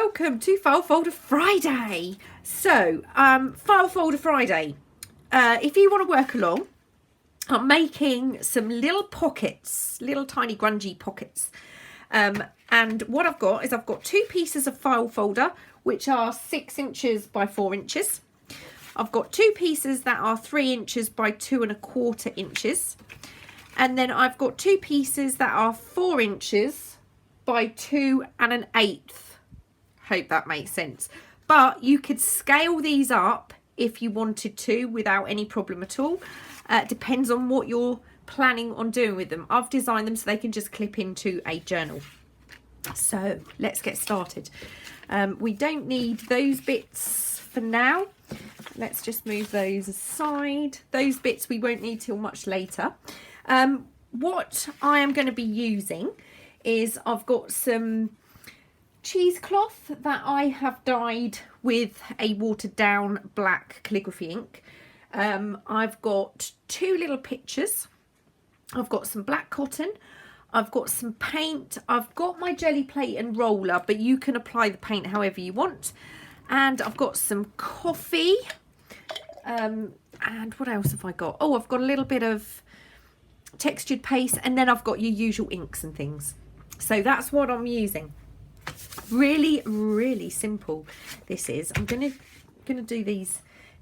welcome to File Folder Friday. So, File Folder Friday. If you want to work along, I'm making some little pockets, little tiny grungy pockets. And what I've got is I've got two pieces of file folder, which are 6 inches by 4 inches. I've got two pieces that are 3 inches by 2 1/4 inches. And then I've got two pieces that are 4 inches by 2 1/8. Hope that makes sense. But you could scale these up if you wanted to without any problem at all. Depends on what you're planning on doing with them. I've designed them so they can just clip into a journal. So let's get started. We don't need those bits for now. Let's just move those aside. Those bits we won't need till much later. What I am going to be using is I've got some cheesecloth that I have dyed with a watered down black calligraphy ink. I've got two little pictures. I've got some black cotton. I've got some paint. I've got my jelly plate and roller, but you can apply the paint however you want. And I've got some coffee. And what else have I got? Oh, I've got a little bit of textured paste, and then I've got your usual inks and things. So that's what I'm using. Really, really simple this is. I'm gonna do these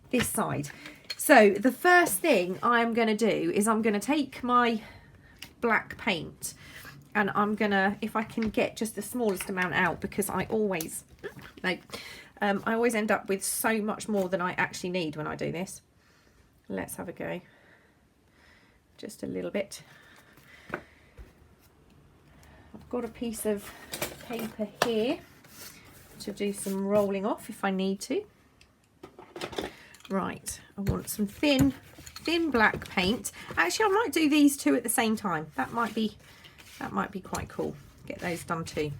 this side. So the first thing I'm gonna do is I'm gonna take my black paint and I'm gonna, if I can get just the smallest amount out, because I always end up with so much more than I actually need when I do this. Let's have a go. Just a little bit. I've got a piece of paper here to do some rolling off if I need to. Right, I want some thin black paint. Actually, I might do these two at the same time. That might be quite cool. Get those done too.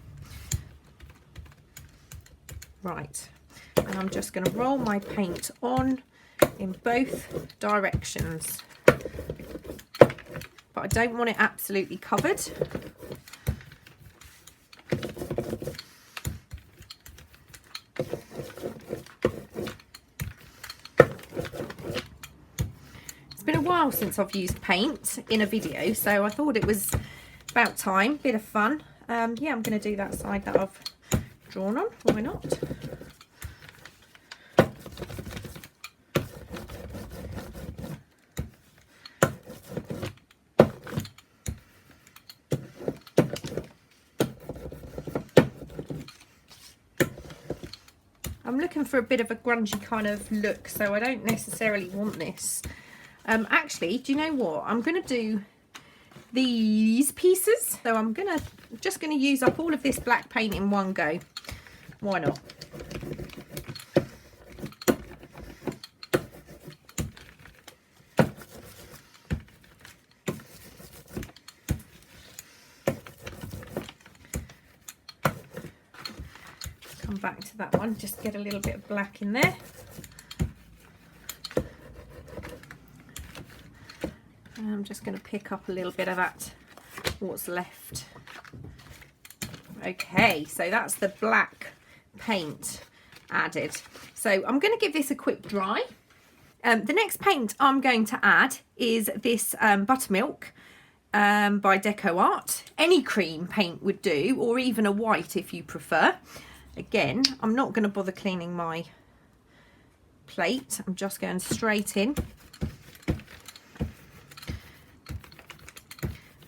Right, and I'm just going to roll my paint on in both directions. But I don't want it absolutely covered. It's been a while since I've used paint in a video, so I thought it was about time. Bit of fun. Yeah, I'm going to do that side that I've drawn on. Why not? I'm looking for a bit of a grungy kind of look, so I don't necessarily want this. Actually, do you know what? I'm going to do these pieces. So I'm just going to use up all of this black paint in one go. Why not? Back to that one, just get a little bit of black in there. And I'm just going to pick up a little bit of that, what's left. Okay, so that's the black paint added. So I'm going to give this a quick dry. The next paint I'm going to add is this buttermilk by Deco Art. Any cream paint would do, or even a white if you prefer. Again, I'm not going to bother cleaning my plate. I'm just going straight in.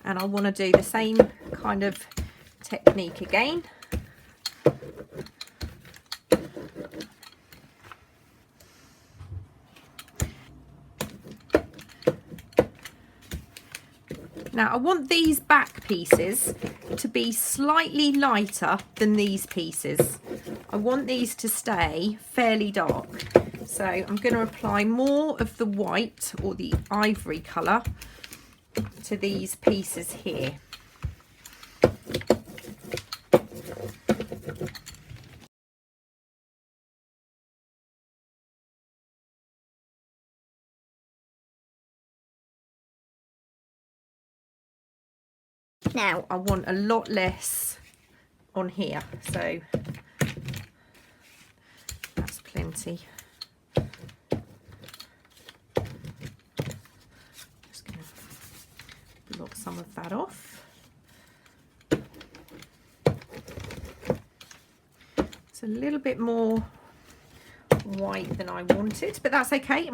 And I want to do the same kind of technique again. Now I want these back pieces to be slightly lighter than these pieces. I want these to stay fairly dark. So I'm going to apply more of the white or the ivory colour to these pieces here. Now I want a lot less on here, so plenty. Just going to block some of that off. It's a little bit more white than I wanted, but that's okay.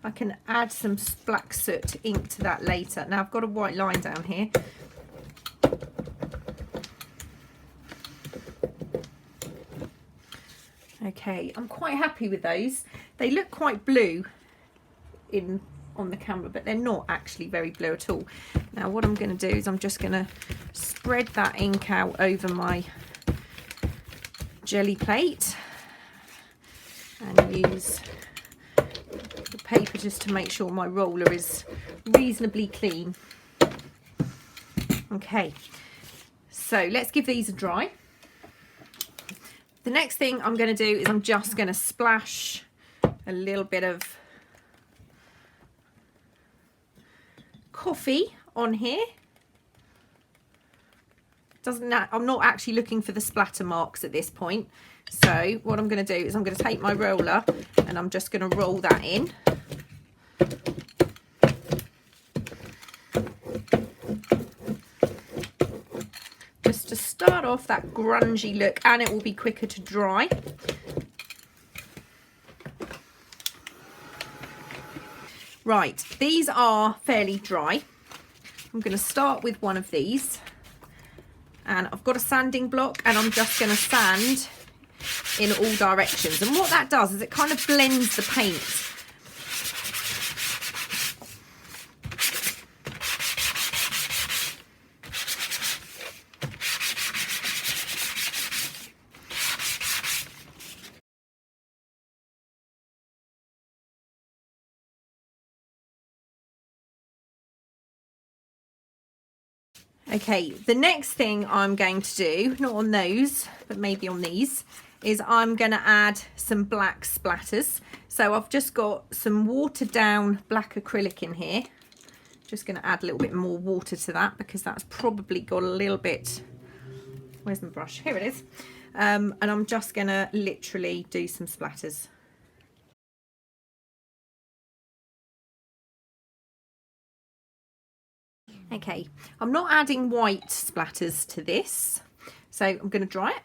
I can add some black soot ink to that later. Now I've got a white line down here. Okay, I'm quite happy with those. They look quite blue on the camera, but they're not actually very blue at all. Now what I'm going to do is I'm just going to spread that ink out over my jelly plate and use the paper just to make sure my roller is reasonably clean. Okay, so let's give these a dry. The next thing I'm going to do is I'm just going to splash a little bit of coffee on here. I'm not actually looking for the splatter marks at this point. So what I'm going to do is I'm going to take my roller and I'm just going to roll that in. Just to start off that grungy look, and it will be quicker to dry. Right, these are fairly dry. I'm going to start with one of these, and I've got a sanding block and I'm just going to sand in all directions, and what that does is it kind of blends the paint. Okay, the next thing I'm going to do, not on those, but maybe on these, is I'm going to add some black splatters. So I've just got some watered down black acrylic in here. Just going to add a little bit more water to that because that's probably got a little bit... Where's my brush? Here it is. And I'm just going to literally do some splatters. Okay, I'm not adding white splatters to this, so I'm going to dry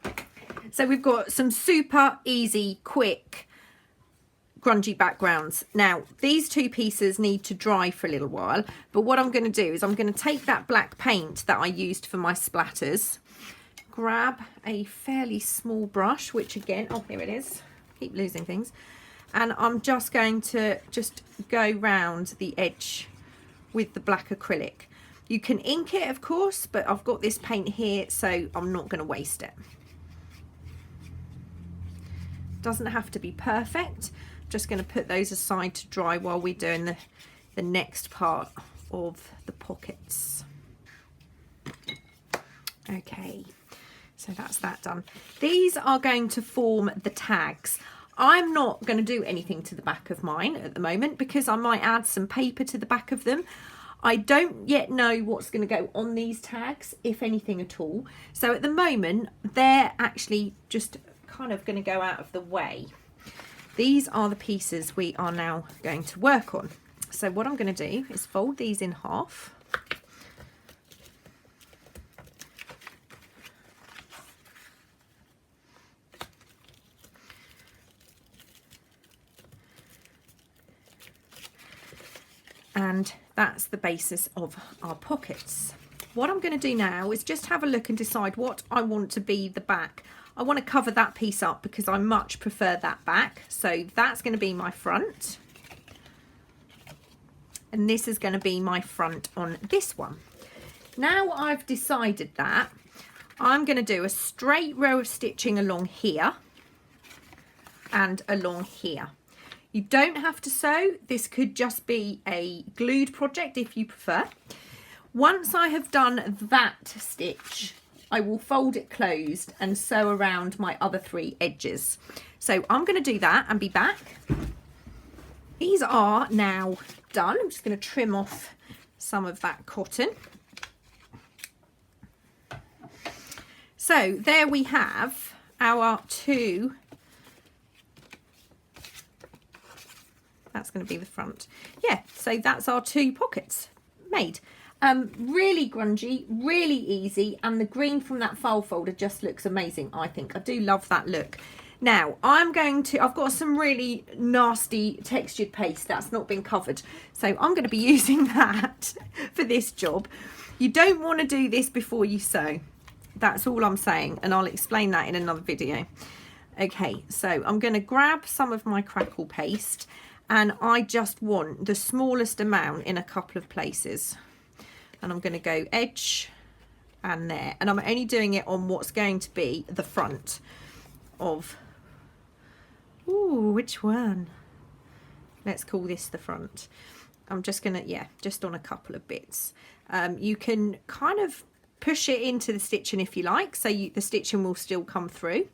it. So we've got some super easy, quick, grungy backgrounds. Now, these two pieces need to dry for a little while, but what I'm going to do is I'm going to take that black paint that I used for my splatters, grab a fairly small brush, which again, oh, here it is, keep losing things. And I'm just going to go round the edge with the black acrylic. You can ink it, of course, but I've got this paint here, so I'm not going to waste it. Doesn't have to be perfect. I'm just going to put those aside to dry while we're doing the next part of the pockets. Okay, so that's that done. These are going to form the tags. I'm not going to do anything to the back of mine at the moment because I might add some paper to the back of them. I don't yet know what's going to go on these tags, if anything at all. So at the moment, they're actually just kind of going to go out of the way. These are the pieces we are now going to work on. So what I'm going to do is fold these in half. And that's the basis of our pockets. What I'm going to do now is just have a look and decide what I want to be the back. I want to cover that piece up because I much prefer that back. So that's going to be my front. And this is going to be my front on this one. Now I've decided that, I'm going to do a straight row of stitching along here and along here. You don't have to sew. This could just be a glued project if you prefer. Once I have done that stitch, I will fold it closed and sew around my other 3 edges. So I'm going to do that and be back. These are now done. I'm just going to trim off some of that cotton. So there we have our two. That's going to be the front. Yeah, so that's our two pockets made. Really grungy, really easy, and the green from that file folder just looks amazing, I think. I do love that look. Now, I've got some really nasty textured paste that's not been covered, so I'm going to be using that for this job. You don't want to do this before you sew. That's all I'm saying, and I'll explain that in another video. Okay, so I'm going to grab some of my crackle paste, and I just want the smallest amount in a couple of places. And I'm going to go edge and there, and I'm only doing it on what's going to be the front of, ooh, which one? Let's call this the front. I'm just gonna, yeah, just on a couple of bits. You can kind of push it into the stitching if you like, so the stitching will still come through.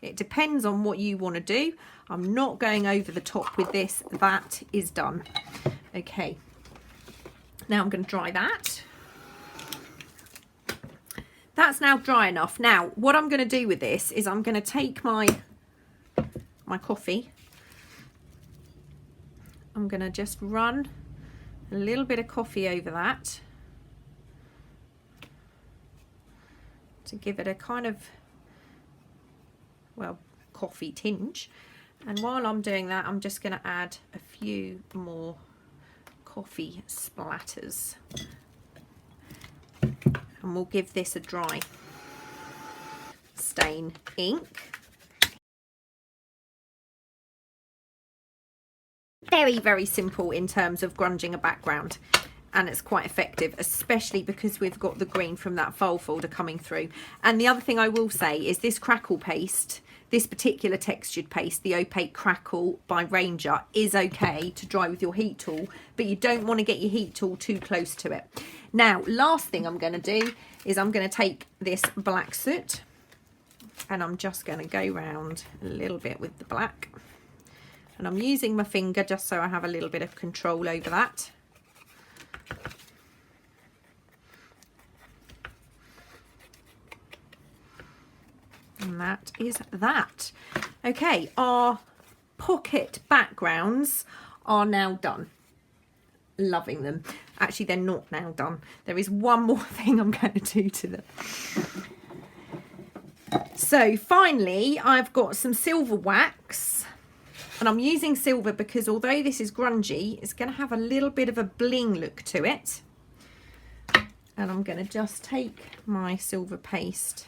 It depends on what you want to do. I'm not going over the top with this. That is done. Okay, now I'm going to dry that. That's now dry enough. Now, what I'm going to do with this is I'm going to take my coffee. I'm going to just run a little bit of coffee over that to give it a kind of, well, coffee tinge. And while I'm doing that, I'm just going to add a few more coffee splatters. And we'll give this a dry stain ink. Very, very simple in terms of grunging a background, and it's quite effective, especially because we've got the green from that file folder coming through. And the other thing I will say is this crackle paste, this particular textured paste, the opaque crackle by Ranger, is okay to dry with your heat tool, but you don't want to get your heat tool too close to it. Now, last thing I'm going to do is I'm going to take this black soot, and I'm just going to go round a little bit with the black, and I'm using my finger just so I have a little bit of control over that. And that is that. Okay, our pocket backgrounds are now done. Loving them. Actually, they're not now done. There is one more thing I'm going to do to them. So finally, I've got some silver wax, and I'm using silver because although this is grungy, it's going to have a little bit of a bling look to it. And I'm going to just take my silver paste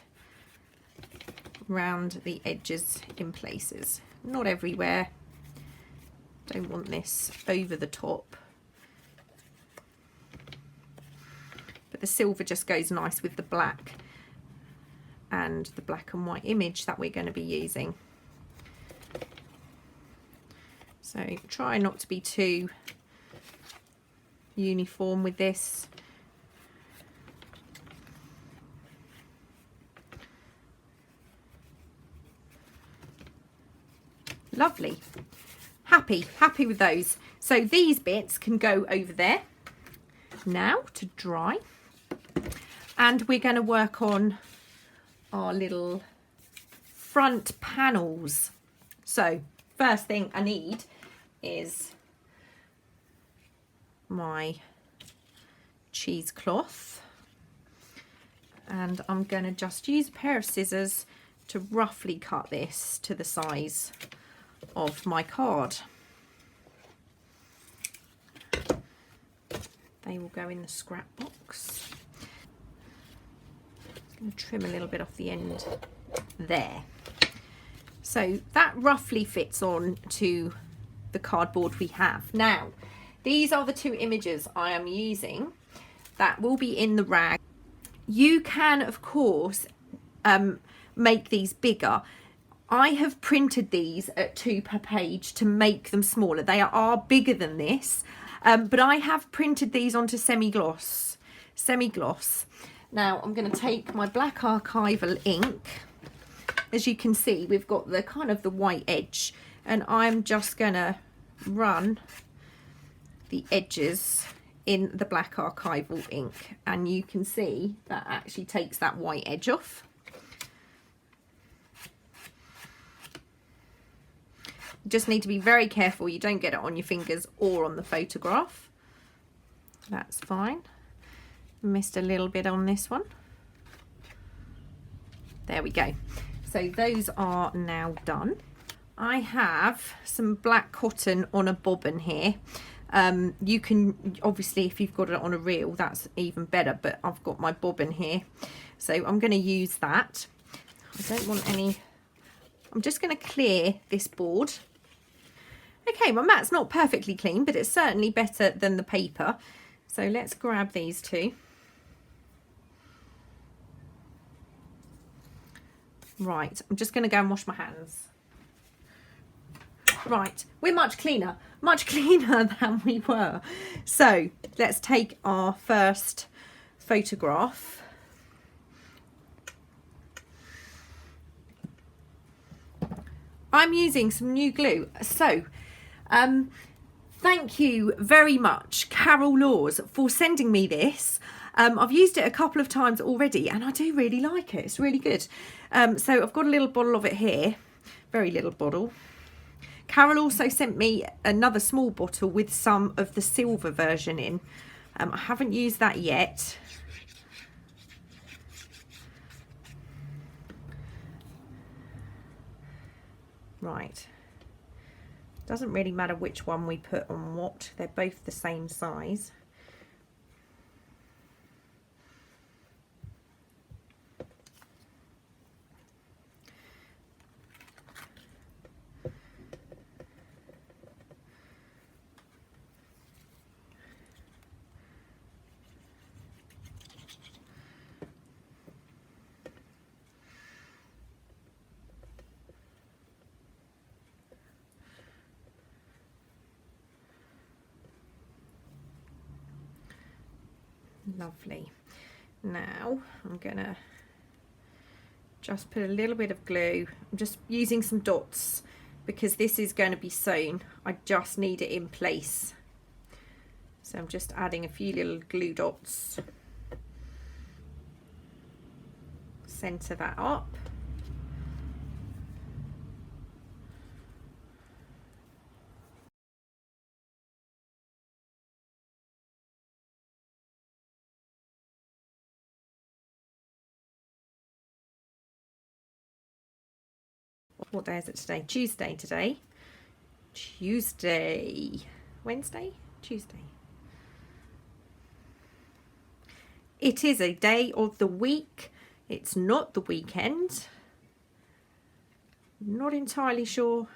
round the edges in places, not everywhere. Don't want this over the top, but the silver just goes nice with the black and the black and white image that we're going to be using. So try not to be too uniform with this. Lovely. Happy with those. So these bits can go over there now to dry, and we're going to work on our little front panels. So first thing I need is my cheesecloth, and I'm going to just use a pair of scissors to roughly cut this to the size of my card. They will go in the scrap box. I'm going to trim a little bit off the end there. So that roughly fits on to the cardboard we have. Now, these are the two images I am using that will be in the rag. You can, of course, make these bigger. I have printed these at 2 per page to make them smaller. They are bigger than this, but I have printed these onto semi-gloss. Now I'm going to take my black archival ink. As you can see, we've got the kind of the white edge, and I'm just going to run the edges in the black archival ink, and you can see that actually takes that white edge off. just need to be very careful you don't get it on your fingers or on the photograph. That's fine. Missed a little bit on this one. There we go. So those are now done. I have some black cotton on a bobbin here. You can, obviously, if you've got it on a reel, that's even better, but I've got my bobbin here. So I'm going to use that. I don't want any, I'm just going to clear this board. Okay, my mat's not perfectly clean, but it's certainly better than the paper. So let's grab these two. Right, I'm just going to go and wash my hands. Right, we're much cleaner than we were. So let's take our first photograph. I'm using some new glue. So thank you very much, Carol Laws, for sending me this. I've used it a couple of times already and I do really like it. It's really good. So I've got a little bottle of it here, very little bottle. Carol also sent me another small bottle with some of the silver version in. I haven't used that yet. Right. Doesn't really matter which one we put on what. They're both the same size. Lovely. Now I'm gonna just put a little bit of glue. I'm just using some dots because this is going to be sewn. I just need it in place. So I'm just adding a few little glue dots. Center that up. What day is it today? Tuesday today. Wednesday? Tuesday. It is a day of the week. It's not the weekend. Not entirely sure,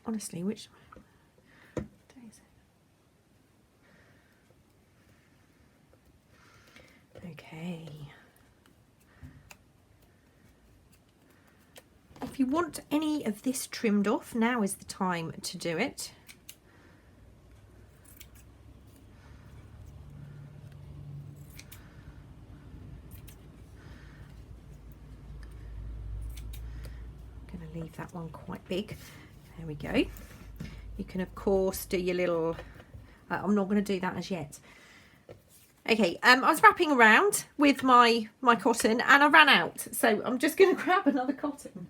honestly, which day is it? Okay. If you want any of this trimmed off, now is the time to do it. I'm going to leave that one quite big. There we go. You can of course do your little, I'm not going to do that as yet. Okay, I was wrapping around with my cotton and I ran out. So I'm just going to grab another cotton.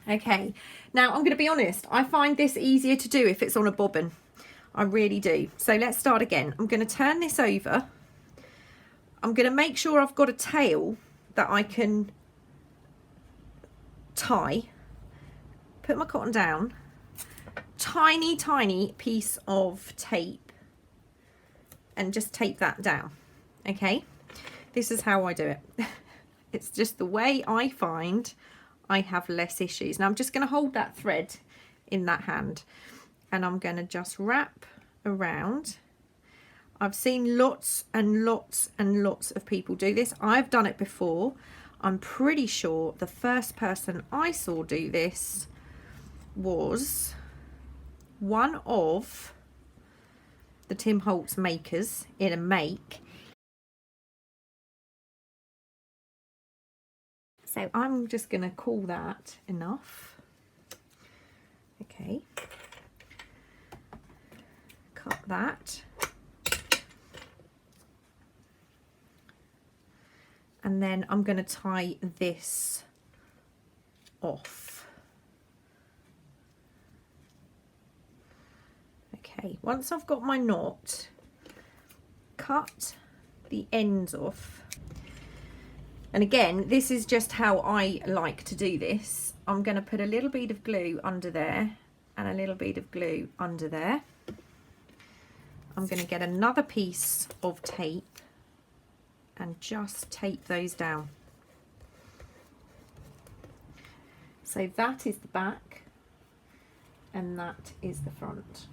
Okay, now I'm going to be honest, I find this easier to do if it's on a bobbin. I really do. So let's start again. I'm going to turn this over. I'm going to make sure I've got a tail that I can tie. Put my cotton down. Tiny piece of tape. And just tape that down. Okay, this is how I do it. It's just the way I find I have less issues. Now I'm just going to hold that thread in that hand and I'm going to just wrap around. I've seen lots and lots and lots of people do this. I've done it before. I'm pretty sure the first person I saw do this was one of the Tim Holtz makers in a make. So I'm just going to call that enough. Okay. Cut that. And then I'm going to tie this off. Okay, once I've got my knot, cut the ends off. And again, this is just how I like to do this. I'm going to put a little bead of glue under there and a little bead of glue under there. I'm going to get another piece of tape and just tape those down. So that is the back and that is the front.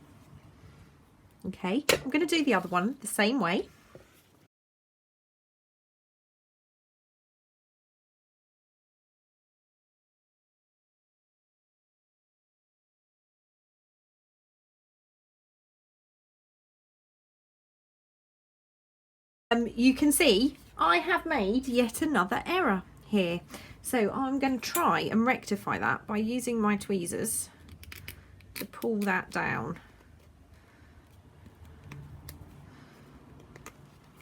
Okay, I'm going to do the other one the same way. You can see I have made yet another error here. So I'm going to try and rectify that by using my tweezers to pull that down.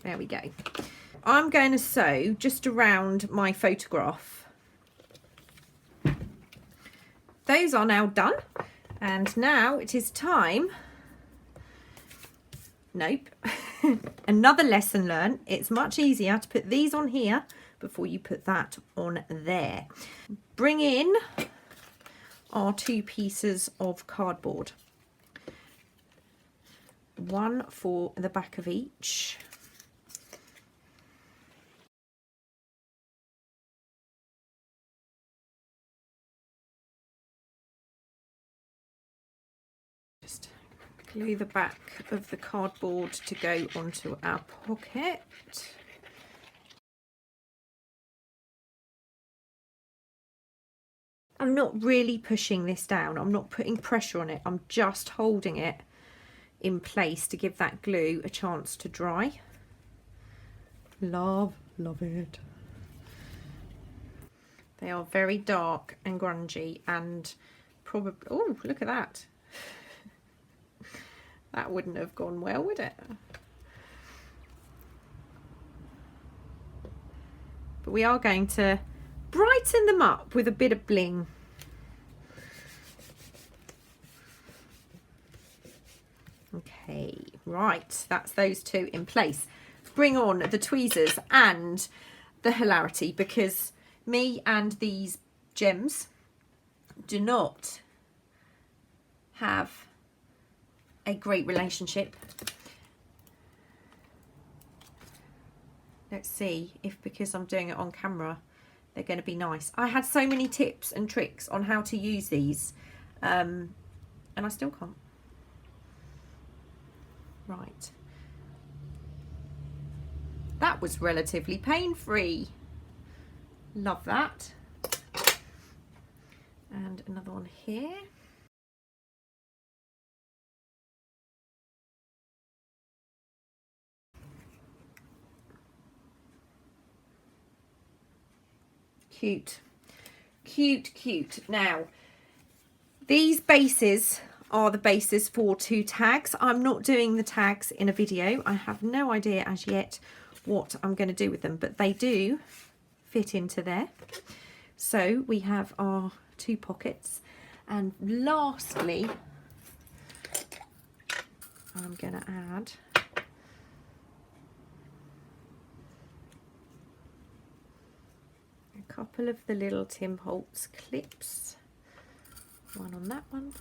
There we go. I'm going to sew just around my photograph. Those are now done. And now it is time. Nope. Another lesson learned. It's much easier to put these on here before you put that on there. Bring in our 2 pieces of cardboard. One for the back of each. Just glue the back of the cardboard to go onto our pocket. I'm not really pushing this down. I'm not putting pressure on it. I'm just holding it in place to give that glue a chance to dry. Love it. They are very dark and grungy and probably, oh, look at that. That wouldn't have gone well, would it? But we are going to brighten them up with a bit of bling. Okay, right, that's those 2 in place. Bring on the tweezers and the hilarity, because me and these gems do not have a great relationship. Let's see if, because I'm doing it on camera, they're going to be nice. I had so many tips and tricks on how to use these, and I still can't. Right. That was relatively pain-free. Love that. And another one here. Cute, cute, cute. Now, these bases are the bases for 2 tags. I'm not doing the tags in a video. I have no idea as yet what I'm going to do with them, but they do fit into there. So we have our 2 pockets, and lastly, I'm going to add a couple of the little Tim Holtz clips. One on that one.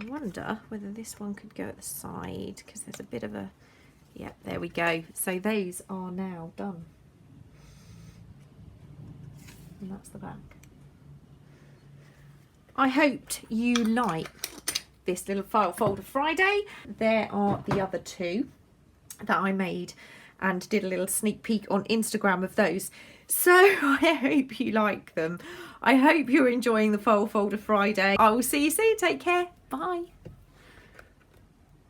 I wonder whether this one could go at the side, because there's a bit of a, yep, there we go. So those are now done. And that's the back. I hoped you liked this little file folder Friday. There are the other 2 that I made and did a little sneak peek on Instagram of those. So I hope you like them. I hope you're enjoying the file folder Friday. I will see you soon. Take care. Bye.